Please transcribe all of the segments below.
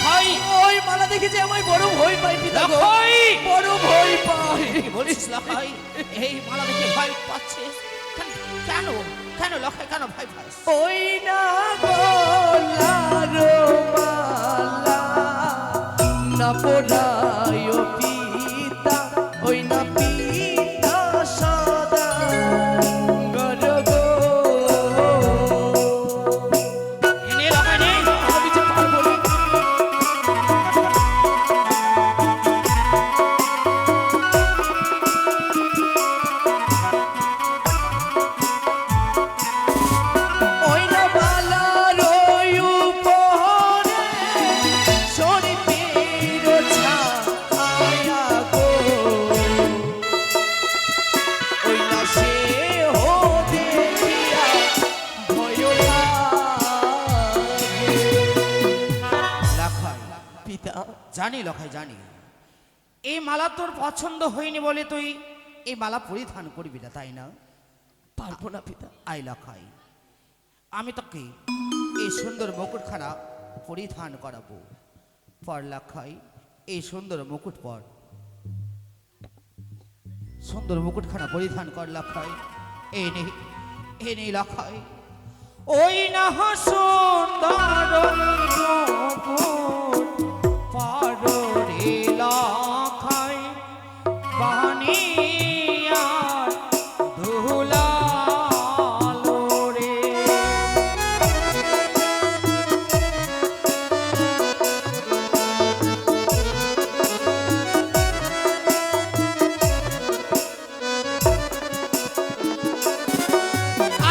লখাই ওই মালা দেখে যে আমায় বড় ভয় পাই পিতা গো, লখাই বড় ভয় পাই। কি বলিস লখাই? এই মালা দেখে ভয় পাচ্ছিস কেন? কেন কেন লখাই, কেন ভয় পাস? ওই না গোলারো মালা না পড়ায় পিতা, ওই না পিতা সদা গরগ। এনে লখাই নে। আমি যে পারবো না। ওই না মালার ওই উপরে শরীফের ছায়া গো, ওই না সে হো দেখিয়া ভয় লাগে। লখাই পিতা জানি লখাই জানি, এই মালা তোর পছন্দ হয়নি বলে তুই এই মালা পরিধান করবি না, তাই না? পারবো না পিতা। আই লখাই, আমি তোকে এই সুন্দর মুকুটখানা পরিধান করাবো। পর লখাই, এই সুন্দর মুকুট পর, সুন্দর মুকুটখানা পরিধান কর লখাই। এই নেই লখাই, ওই না সুন্দর মুকুট পর রে লখাই, বানিয়ার ধুলালো রে।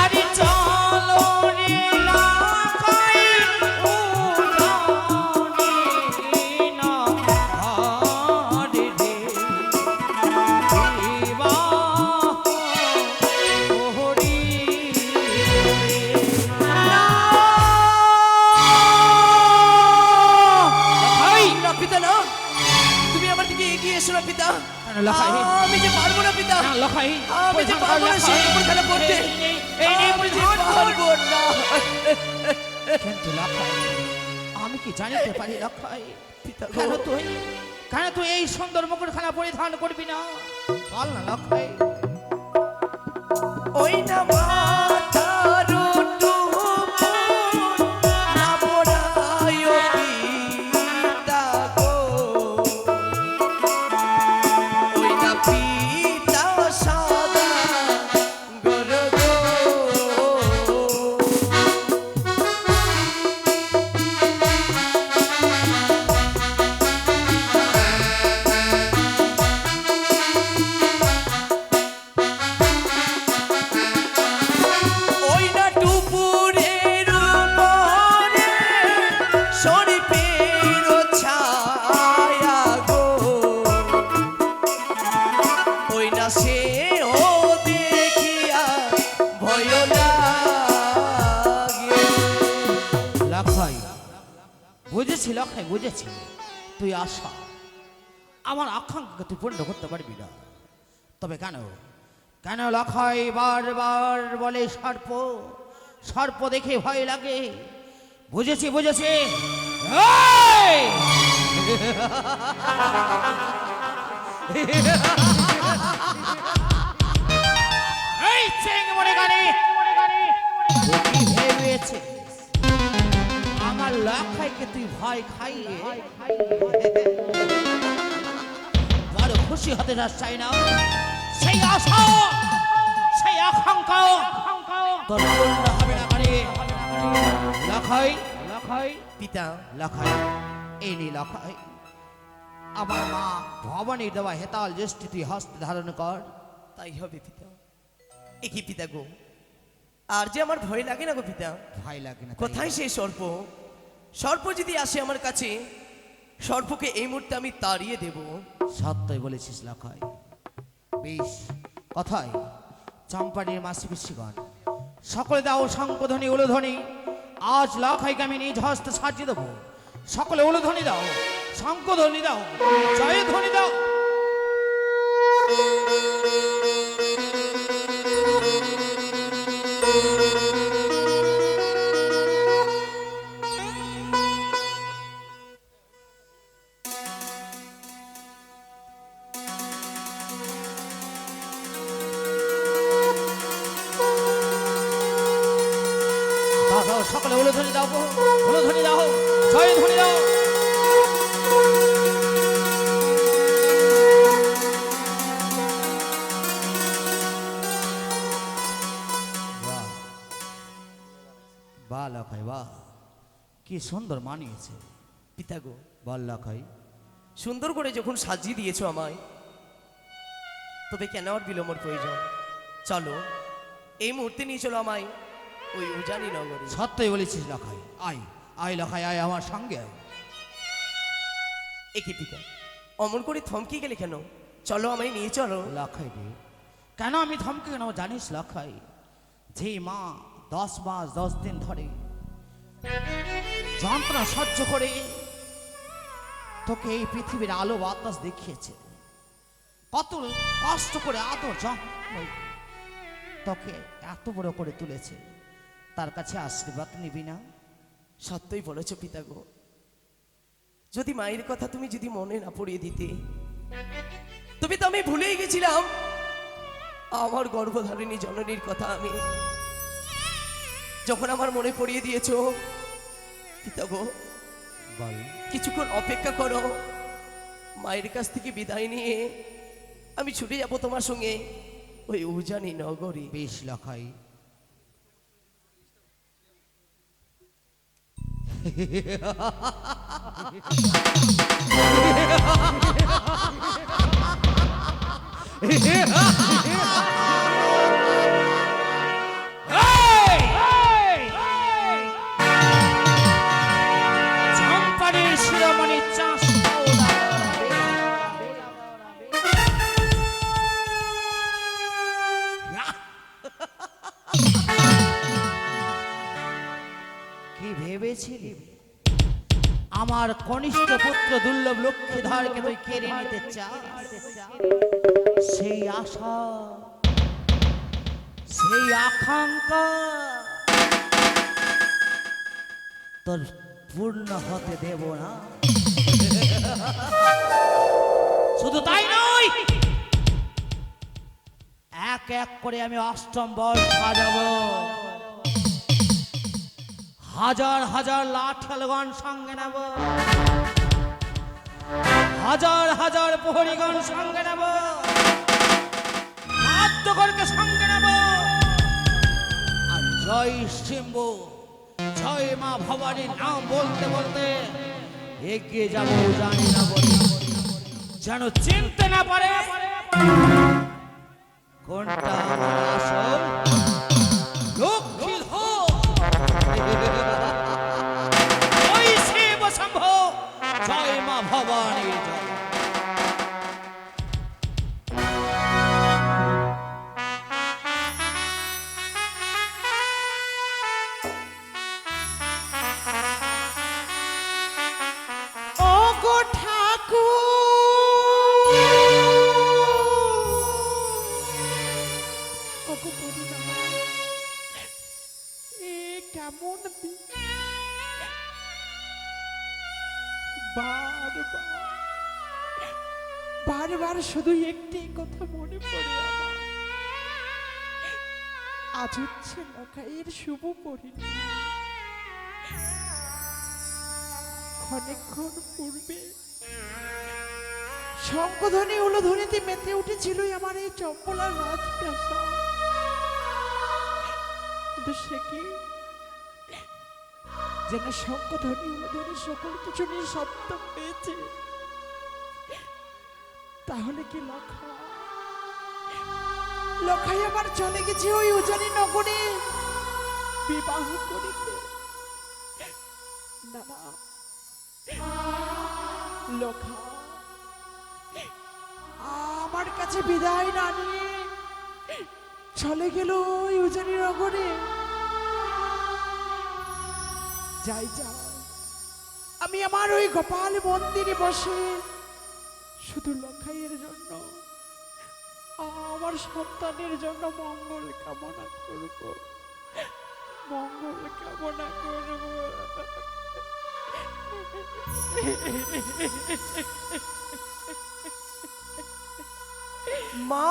আরে চলো রে লখাই উড়ানে না হারে রে, বিবাহ করি। লখাই না পিতা না, তুমি আমার দিকে এগিয়ে এসো না পিতা। লখাই আমি যে পারবো না পিতা, না লখাই, আমি যে পারবো না সেই মুকুটখানা পরতে। আমি যে পারবো না। কিন্তু লখাই, আমি কি জানিতে পারি লখাই, পিতা কেন গো, তুই এই সুন্দর মুকুটখানা পরিধান করবি না? বল না লখাই। ওই না মাথার টুকুর না পড়ায় পিতা গো, ওই না পিতা সদা গরগ। ওই না টুপুরের উপরে শরীফের ছায়া গো, ওই না সে ও দেখিয়া ভয় লাগে। লখাই বুঝেছি, লখাই বুঝেছি, তুই আশা আমার আকাঙ্ক্ষাকে তুই পূর্ণ করতে পারবি না। তবে কেন কেন লখাই বারবার বলে সর্প, সর্প দেখে ভয় লাগে? বুঝেছি বুঝেছি। এই! এই চেংমনে গানি তুই কি ভেবেছিস আমার লখাইকে তুই ভয় খাইয়ে বড় খুশি হতে যাস, চাই না? সেই আশা সেই আকাঙ্ক্ষা তোর পূর্ণ হবে না গানি। লখাই লখাই পিতা লখাই, এই নে লখাই, আমার মা ভবানীর দেওয়া হেতাল জ্যেষ্ঠী তুই হস্তে ধারণ কর। তাই হবে পিতা। এ কি পিতা গো, আর যে আমার ভয় লাগে না গো পিতা। ভয় লাগে না? কোথায় সেই সর্প? সর্প যদি আসে আমার কাছে, সর্পকে এই মুহূর্তে আমি তাড়িয়ে দেব। সত্যই বলেছিস লখাই। বেশ, কথায় চম্পানির মাসি পিসিগণ সকলে দাও শঙ্খধ্বনি উলুধ্বনি। আজ লখাইকে আমি নিজ হস্তে সাজিয়ে দেবো। সকলে উলুধ্বনি দাও, শঙ্খধ্বনি দাও, জয়ধ্বনি দাও। তাহলে উলুধ্বনি দাও গো, উলুধ্বনি দাও, জয় ধ্বনি দাও। বাহ বাহ লখাই বাহ, কি সুন্দর মানিয়েছে। পিতা গো, বল লখাই। সুন্দর করে যখন সাজিয়ে দিয়েছো আমায়, তবে কেন আর বিলম্বর প্রয়োজন? চলো, এই মুহূর্তে নিয়ে চলো আমায় ওই উজানি নগরে। সত্যই বলেছিস লখাই, আয় আয় লখাই আয় আমার সঙ্গে। একে পিতা, অমন করে থমকে গেলে কেন? চলো, আমায় নিয়ে চলো। লখাই রে, কেন আমি থমকে কেন জানিস লখাই? যে মা 10 মাস 10 দিন ধরে যন্ত্রণা সহ্য করে তোকে এই পৃথিবীর আলো বাতাস দেখিয়েছে, কত কষ্ট করে আদর যত্ন তোকে এত বড় করে তুলেছে, তার কাছে আশীর্বাদ নিবি না? সত্যই বলেছো পিতা গো। যদি মায়ের কথা তুমি যদি মনে না পড়িয়ে দিতে, তবে তো আমি ভুলেই গেছিলাম আমার গর্ভধারিণী জননীর কথা। আমি যখন আমার মনে পড়িয়ে দিয়েছো পিতা গো, বল। কিছুক্ষণ অপেক্ষা করো, মায়ের কাছ থেকে বিদায় নিয়ে আমি ছুটে যাব তোমার সঙ্গে ওই উজানি নগরী। বেশ লখাই। চম্পানের শিরোমণি চাষ কি ভেবেছিলি আমার কনিষ্ঠ পুত্র দুর্লভ লক্ষ্মীধরকে তুই কেড়ে নিতে চাস? সেই আশা, সেই আকাঙ্ক্ষা তোর পূর্ণ হতে দেব না। শুধু তাই নয়, এক এক করে আমি অষ্টম বর্ষ সাজাবো, হাজার হাজার লাঠালগণ সঙ্গে নেব, হাজার হাজার প্রহরীগণ সঙ্গে নেব, নাট্যকরকে সঙ্গে নেব, আর জয় সিম্বু জয় মা ভবানীর নাম বলতে বলতে এগিয়ে যাব জানি না বলে, যেন চিনতে না পারে কোনটা আমার আসল লক্ষ্মীধর। জয় শিব শম্ভু জয় মা ভবানী জয়। ও গো ঠাকুর, ওগো করুণা, এ কেমন দিন? বারবার শুধু একটি কথা মনে পড়ে আমার, আজ হচ্ছে লখাইয়ের শুভ পরিণাম। অনেকক্ষণ পূর্বে শঙ্খধ্বনি উলুধ্বনিতে মেতে উঠেছিল আমার এই চম্পলার রাজপ্রাসাদ, কিন্তু সে কি যেন শঙ্খধ্বনি উলুধ্বনি সকল কিছু নিয়ে শব্দ পেয়েছে। তাহলে কি লখাই আবার চলে গেছে ওই উজানি নগরে বিবাহ করিতে? না না, লখা আমার কাছে বিদায় না নিয়ে চলে গেল ওই উজানি নগরে। যাই যাও, আমি আমার ওই গোপাল মন্দিরে বসে শুধু লখাইয়ের জন্য, আমার সন্তানের জন্য মঙ্গল কামনা করব, মঙ্গল কামনা করব। মা,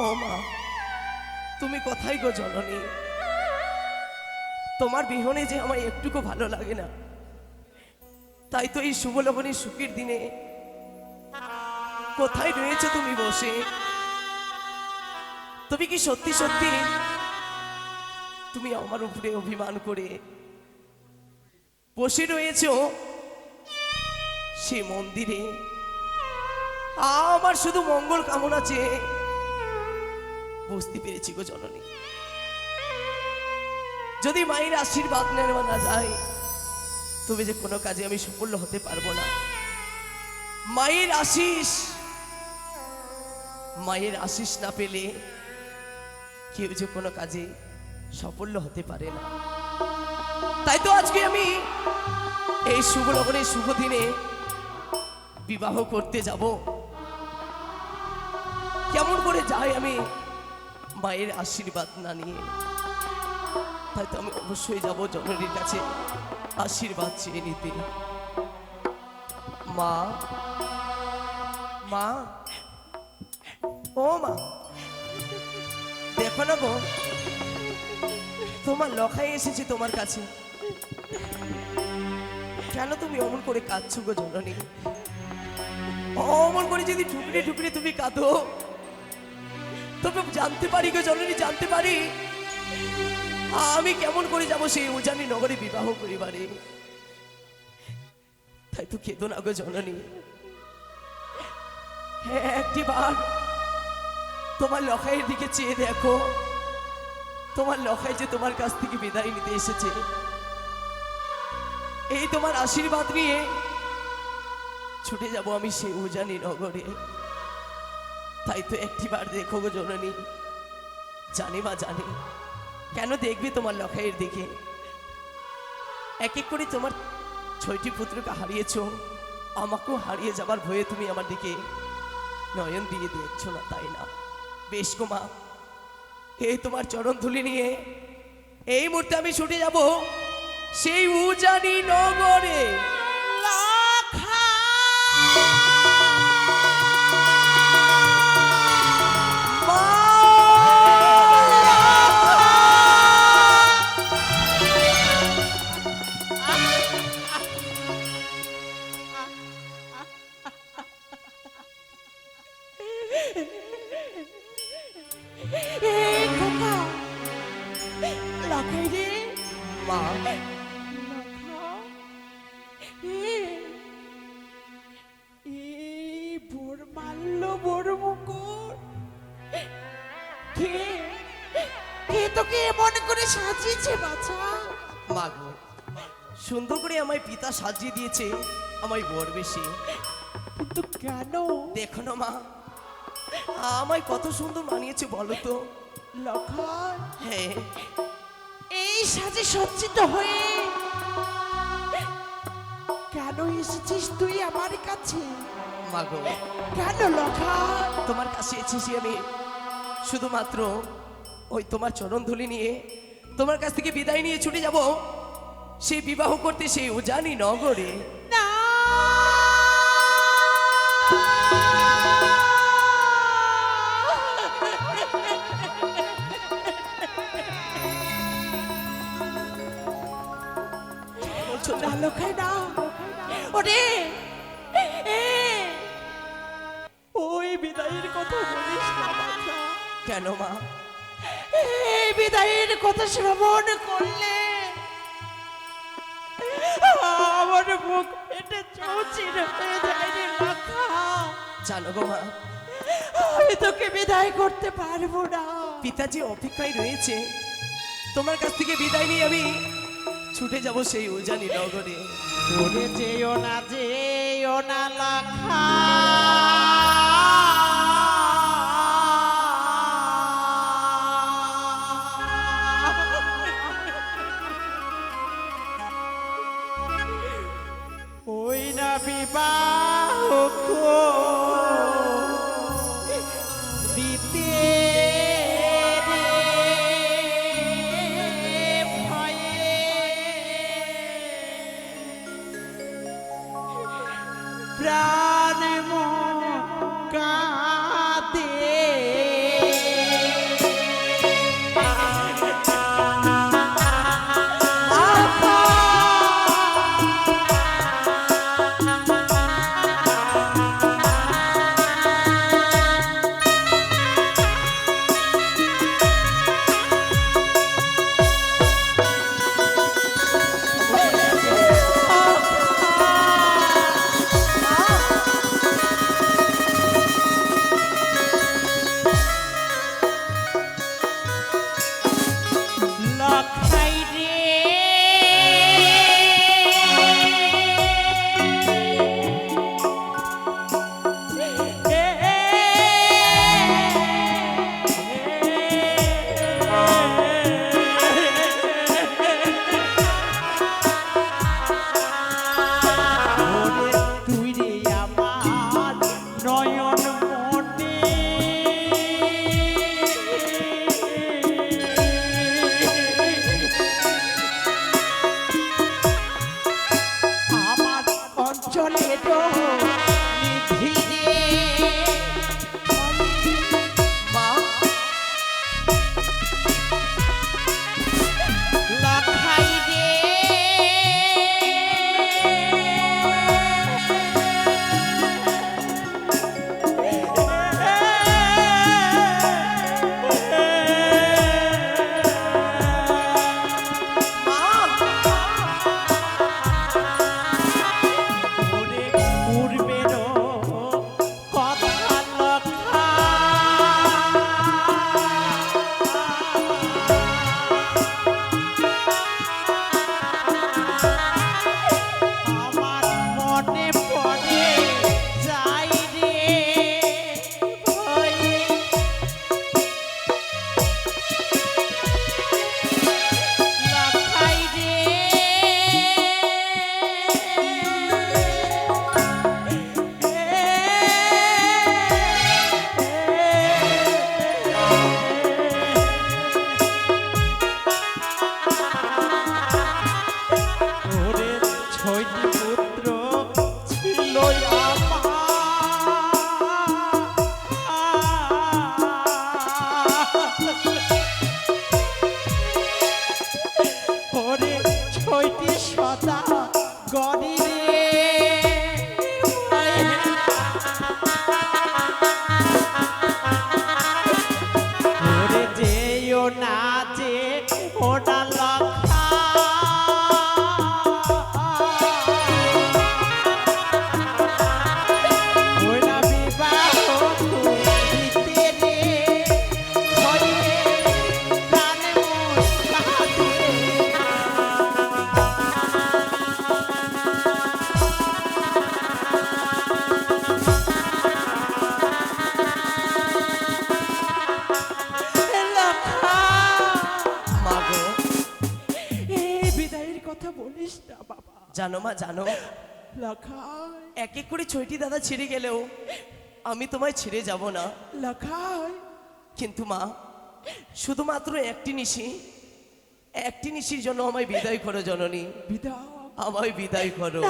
ও মা, তুমি তুমি কোথায় গো জননী? তোমার বিহনে যে আমার একটুকু ভালো লাগে না। তাই তো এই শুভ লগনের সুখের দিনে কোথায় রয়েছো তুমি বসে? তুমি কি সত্যি সত্যি তুমি আমার উপরে অভিমান করে বসে রয়েছো সে মন্দিরে? আমার শুধু মঙ্গল কামনা চেয়ে বুঝতে পেরেছি গো জননী, যদি মায়ের আশীর্বাদ নেওয়া না যায় তবে যে কোনো কাজে আমি সফল হতে পারবো না। মায়ের আশিস না পেলে কেউ যে কোনো কাজে সফল হতে পারে না। তাই তো আজকে আমি এই শুভ লগনের শুভ দিনে বিবাহ করতে যাব। কেমন করে যাই আমি মায়ের আশীর্বাদ না নিয়ে? তাই তো আমি অবশ্যই যাব জননীর কাছে আশীর্বাদ চেয়ে নিতে। মা, মা, ও মা, দেখো না গো, তোমার লখাই এসেছে তোমার কাছে। কেন তুমি অমন করে কাঁদছো গো জননী? অমন করে যদি ঠুকরে ঠুকরে তুমি কাঁদো তবে জানতে পারি গো জননী, জানতে পারি আমি কেমন করে যাব সেই উজানি নগরে বিবাহ করিবারে। তাই তো কেঁদো না গো জননী। হ্যাঁ, একটিবার তোমার লখাইয়ের দিকে চেয়ে দেখো, তোমার লখাই যে তোমার কাছ থেকে বিদায় নিতে এসেছে। এই তোমার আশীর্বাদ নিয়ে ছুটে যাব আমি সেই উজানি নগরে। তাই তো একটিবার দেখো গো জননী। জানি মা, জানি কেন দেখবে তোমার লখাইয়ের দিকে। এক এক করে তোমার 6টি পুত্রকে হারিয়েছো, আমাকেও হারিয়ে যাবার ভয়ে তুমি আমার দিকে নয়ন দিয়ে দেখছো না, তাই না? বেশ গো মা, এই তোমার চরণ ধুলি নিয়ে এই মুহূর্তে আমি ছুটে যাব সেই উজানি নগরে। এই খোকা, লখাই রে, মা, লখা, এই বোর মারল বোর মুকুট। কে কে তোকে এমন করে সাজিয়েছে বাছা? মা গো, সুন্দর করে আমায় পিতা সাজিয়ে দিয়েছে আমায় বর বেশি। কিন্তু কেন? দেখো না মা, আমায় কত সুন্দর মানিয়েছে বলো তো। লখাই, হ্যাঁ, এই সাজে সজ্জিত হয়ে কেন এসেছিস তুই আমার কাছে? মা গো, কেন লখাই? তোমার কাছে এসেছি আমি শুধুমাত্র ওই তোমার চরণধুলি নিয়ে তোমার কাছ থেকে বিদায় নিয়ে ছুটে যাব সেই বিবাহ করতে সেই উজানি নগরে। না, বলছো না না? লখাই না, ওরে ওই বিদায়ের কথা বলিস না বাছা। কেন মা? এই বিদায়ের কথা শ্রবণ করলে আমার মুখ ফেটে চৌচির হয়ে যায় রে লখা। জানো গো মা, আমি তোকে বিদায় করতে পারবো না। পিতাজি অপেক্ষায় রয়েছে, তোমার কাছ থেকে বিদায় নিয়ে আমি ছুটে যাব সেই উজানি নগরে। তোরে যেও না লখা। ওই না বিবাহ দিতে প্রাণ কাঁদে সদা গরি রে ওরে যেও না যে ওটা লক্ষা ওই না বিবাহ দিতে রে হয়ে প্রাণে মুস্তাহাতে মা গো, এই বিদায়ের কথা বলিস না বাবা জানো মা জানো, লখাই এক এক করে ছয়টি দাদা ছেড়ে গেলেও আমি তোমায় ছেড়ে যাব না। লখাই কিন্তু মা, শুধুমাত্র একটি নিশির জন্য আমায় বিদায় করো জননী, বিদায় আমায় বিদায় করো।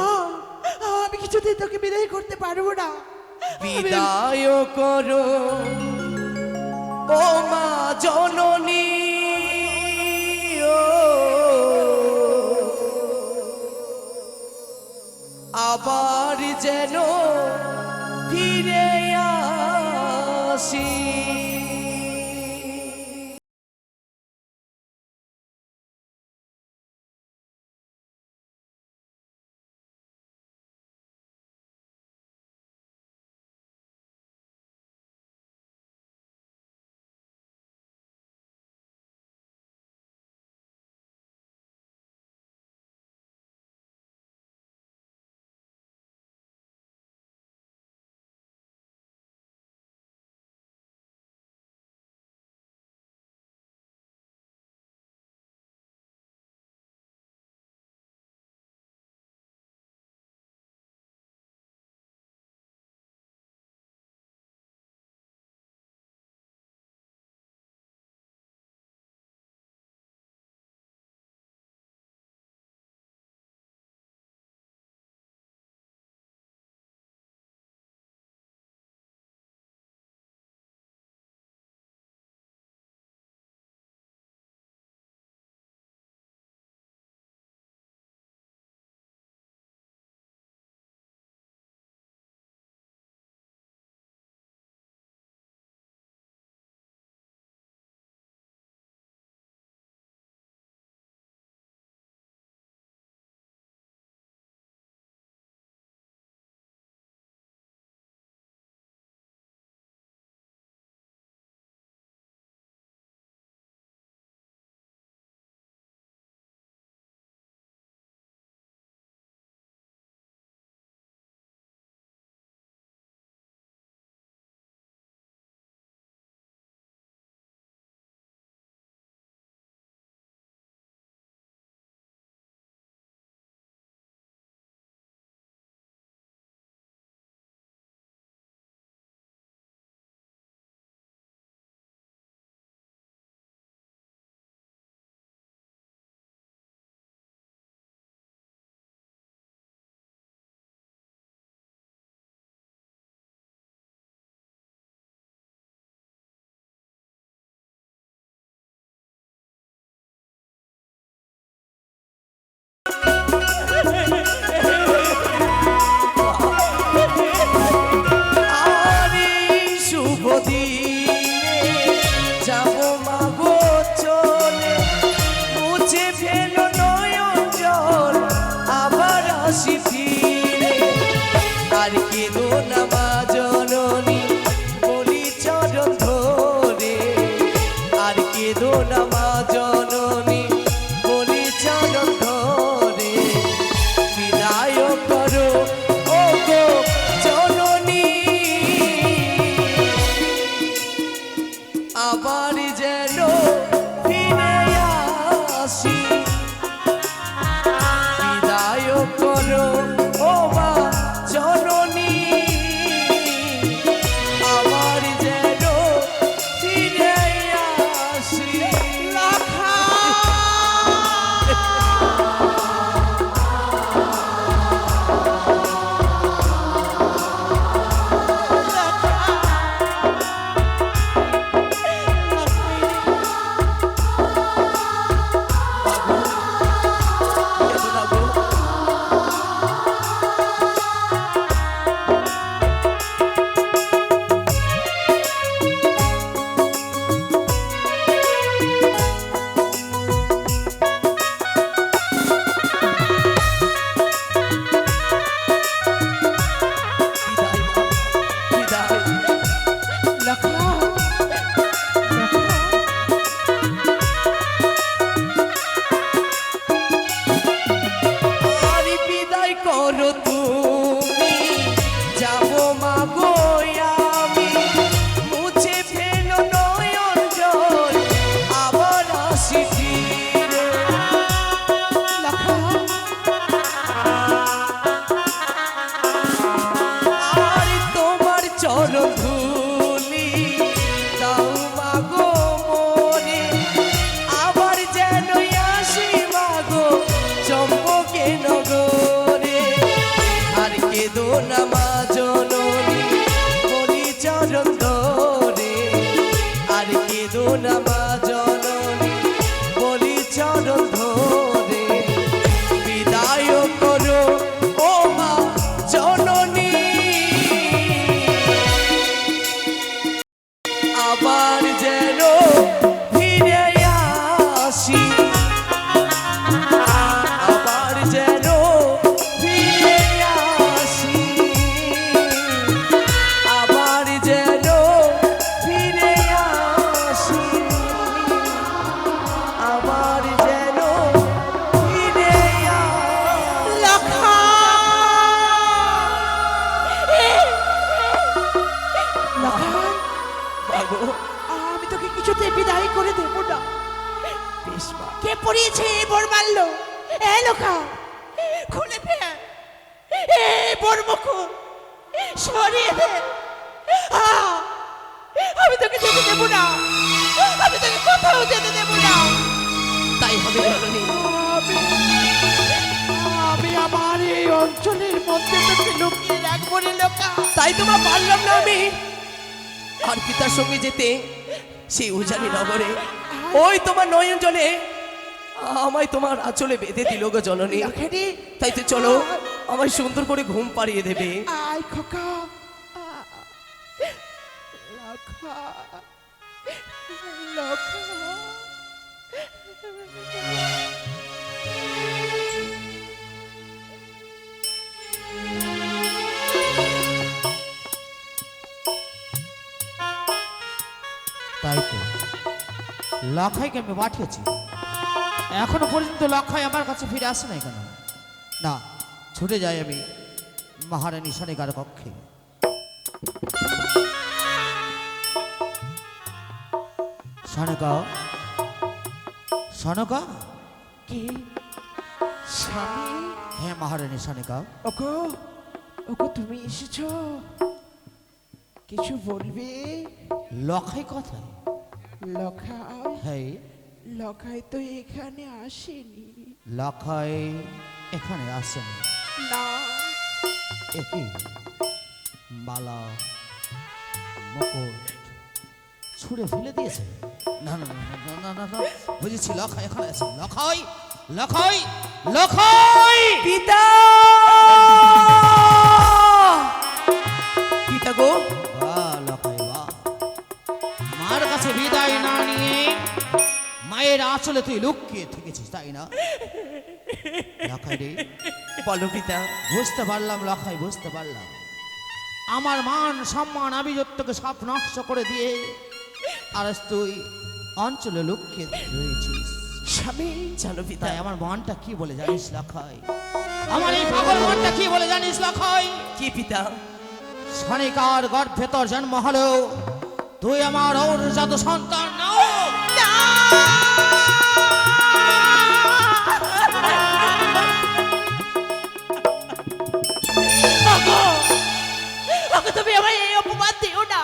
না আমি কিছুতেই তোকে বিদায় করতে পারবো না বিদায় করো ও মা জননী, ও আবার যেন ফিরে আসি। কেঁদো না মা জননী বলি চরণ ধরে, আর কেঁদো না মা জননী বলি চরণ ধরে, বিদায় করো ও মা জননী, আবার যেন ফিরে আসি, আবার যেন ফিরে আসি, আবার যেন ফিরে আসি, আবার যেন ফিরে আসি। লখাই, বাবু, আমি তোকে কিছুতে বিদায় করে দেব না। বেশ মা। কে পড়িয়েছে এই বর মারলো? এ লোকা, খুলে ফেল এই বর মুখ, সরিয়ে দে। আমি তোকে যেতে দেব না, আমি তোকে কোথাও যেতে দেব না। তাই হবে জননী। আমি আমার এই অঞ্চলের মধ্যে তোকে লুকিয়ে রাখবো রে লোকা। তাই তোমার পারলাম না আমি আর পিতার সঙ্গে যেতে সেই উজানি নগরে। ওই তোমার নয়ন জলে আমায় তোমার আঁচলে বেঁধে দিল গো জননী। লখারি, তাই তো চলো, আমায় সুন্দর করে ঘুম পাড়িয়ে দেবে। আয় খোকা। লখা, লখা। তাই তো লখাইকে আমি পাঠিয়েছি, এখনো পর্যন্ত লখাই আমার কাছে ফিরে আসে নাই কেন? না, ছুটে যাই আমি মহারানী সনিকার কক্ষে। সনকা, সনকা। কি স্বামী? হ্যাঁ মহারানী সনিকা। ওগো, ওগো তুমি এসেছো, কিছু বলবে? লখাই কথায়? লখাই, হ্যাঁ, লখাই তো এখানে আসেনি। লখাই এখানে আসেনি? না, একই মালা মুকুট ছুঁড়ে ফেলে দিয়েছে? না না না না না না না, বুঝেছি লখাই এখানে আছে। লখাই, লখাই, লখাই! পিতা, পিতা গো। বাহ লখাই বাহ, মার কাছে বিদায় না নিয়ে মায়ের আঁচলে তুই লুকিয়ে থেকেছিস তাই না? লখাই রে, বলো পিতা। বুঝতে পারলাম লখাই, বুঝতে পারলাম। আমার মান সম্মান আভিজাত্যকে সব নষ্ট করে দিয়ে আর আজ তুই অঞ্চলে লুকিয়ে রয়েছিস। স্বামী। জানো পিতা, তাই আমার মনটা কি বলে জানিস লখাই? আমার এই পাগল মনটা কি বলে জানিস লখাই? কি পিতা? সনিকার গর্ভে তোর জন্ম হলো, তুই আমার অরজাত সন্তান নাও। ওগো, ওগো তুমি আমায় এই অপমান দিও না।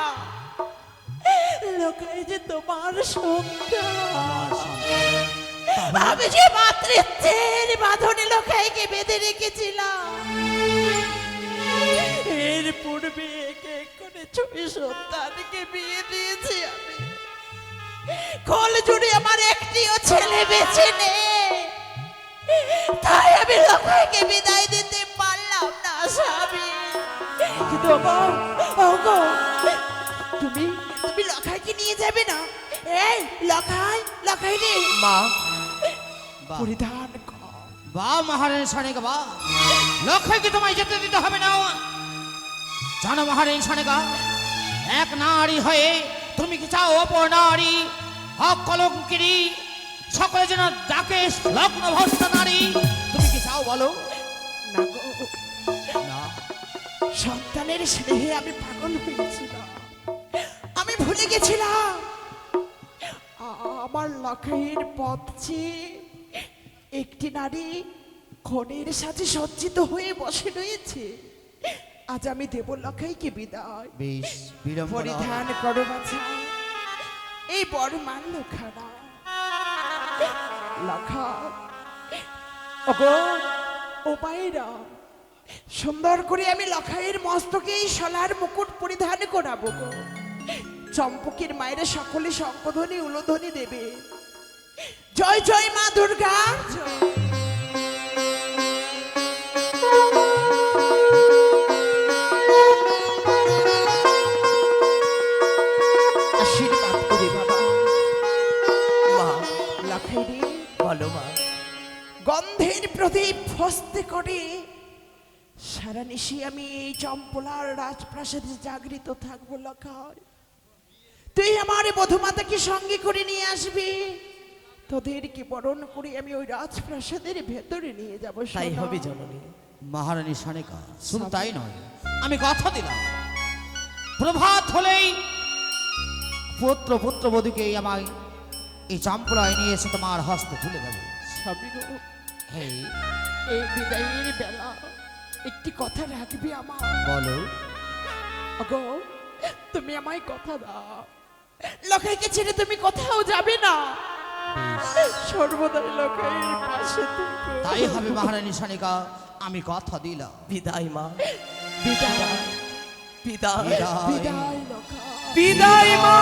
লখাই যে তোমার সন্তান। আমার সন্তান। আমি যে মাতৃত্বের বাঁধনে লখাইকে বেঁধে রেখেছিলাম, এর পূর্বে এক এক করে 6 সন্তানকে বিয়ে দিয়েছি আমি। কল জুড়ে আমার একটিও ছেলে বেঁচে নেই, তাই আমি লখাইকে বিদায় দিতে পারলাম না স্বামী। কিন্তু ওগো, ওগো, তুমি তুমি লখাইকে নিয়ে যাবে না? এই লখাই, লখাই রে, মা, বাহ, পরিধান কর। বাহ মহারানী সনিকা বাহ, লখাইকে তোমায় যেতে দিতে হবে না। জানো মহারানী সনিকা, এক নারী হয়ে তুমি কি চাও অপর নারী হক কলঙ্কিনী সকলে যেন ডাকে লগ্ন ভস্ত নারী? তুমি কি চাও বলো? না গো, না, সন্তানের স্নেহে আমি পাগল হয়েছিলাম, আমি ভুলে গেছিলাম আমার লখাইয়ের পথ চেয়ে একটি নারী খনের সাথে সজ্জিত হয়ে বসে রয়েছে। আজ আমি দেব লখাইকে বিদায়। বেশ বিড়ম্বনা। পরিধান করো বাছা এই বড় মাল্য খানা। লখা, ওগো ও পায়রা, সুন্দর করে আমি লখাইয়ের মস্তকে এই সোনার মুকুট পরিধান করাবো গো। চম্পকের মায়ের সকলে শঙ্খধ্বনি উলধ্বনি দেবে। জয় জয় মা দুর্গা জয়। আশীর্বাদ করি বাবা। মা লখাই রে, বলো মা। গন্ধের প্রদীপ হস্তে করে সারা নিশি আমি এই চম্পলার রাজপ্রাসাদে জাগৃত থাকবো লখাই। তুই আমার বধূমাতাকে সঙ্গে করে নিয়ে আসবি, তোদেরকে বরণ করে আমি ওই রাজপ্রাসাদের ভেতরে নিয়ে যাবো। তাই সোনা। হবে জননী। মহারানী সানিকা, শুধু তাই নয়, আমি কথা দিলাম প্রভাত হলেই পুত্রবধূকে আমায় এই চম্পলায় নিয়ে এসে তোমার হস্তে তুলে দেবো। স্বামী গো, এই এই বিদায়ের বেলা একটি কথা রাখবি আমার। বলো। গো, তুমি আমায় কথা দাও, লখাইকে ছেড়ে তুমি কোথাও যাবে না, সর্বদাই লখাইয়ের পাশে থেকো। তাই হবে মহারানী সানিকা, আমি কথা দিলাম। বিদায় মা। বিদায় বিদায়। বিদায়। বিদায় লখাই। বিদায় মা।